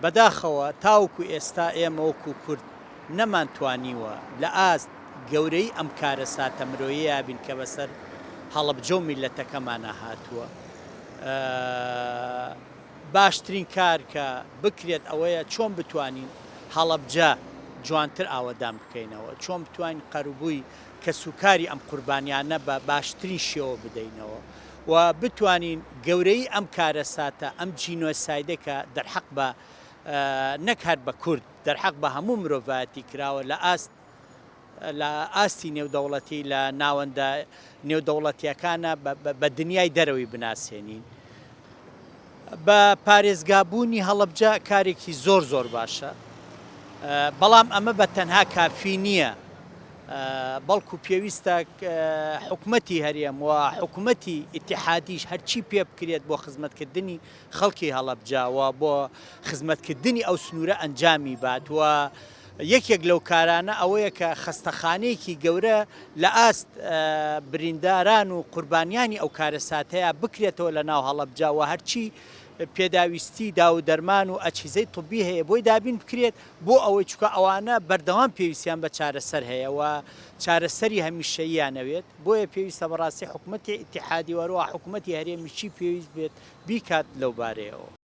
بەداخەوە تاوکو ئێستا ئێمە وەکو کورد نەمانتوانیوە لە ئاست گەورەی ئەم کارە ساتە مرۆیە بین کە بەسەر هەڵەبجە و میلەتەکەمانە هاتووە. باشترین کار کە بکرێت ئەوەیە چۆن بتوانین هەڵەبجە جوانتر ئاوەدان بکەینەوە، چۆن بتوانین قەروبووی کە سوکاری ئەم قوربانیانە بە باشترین شێوە بدەینەوە و بتوانین گەورەی ئەم کارە ساتە ئەم جینۆسایدە کە دەرحەق بە نەک هەر بە کورد دەرحەق بە هەموو مرۆڤایەتی کراوە لە ئاستی نێودەوڵەتی لە ناوەندە نێودەوڵەتیەکانە بە دنیای دەرەوەی بناسێنین. بە پارێزگابوونی هەڵەبجە کارێکی زۆر باشە، بەڵام ئەمە بە تەنها کافی نییە، بەڵکو پێویستە حکومەتی هەرێم و حکومەتی ئیتیحادیش هەرچی پێ بکرێت بۆ خزمەتکردنی خەڵکی هەڵەبجاوە بۆ خزمەتکردنی ئەو سنوورە ئەنجامی بات و یەکێک لەو کارانە ئەوەیە کە خەستەخانەیەکی گەورە لە ئاست برینداران و قوربانیانی ئەو کارە ساتەیە بکرێتەوە لە ناو هەڵەبجاوە هەرچی پێداویستی داو دەرمان و ئەچیزەی طبی هەیە بۆی دابین بکرێت بۆ ئەوەی چکە ئەوانە بەردەوام پێویستیان بە چارەسەر هەیە و چارەسەری هەمیشەییانەوێت، بۆیە پێویستە بەڕاستی حکومەتی ئیتیحادی وەروە حکومەتی هەرێمیشی پێویست بێت بیکات لەو بارەیەوە.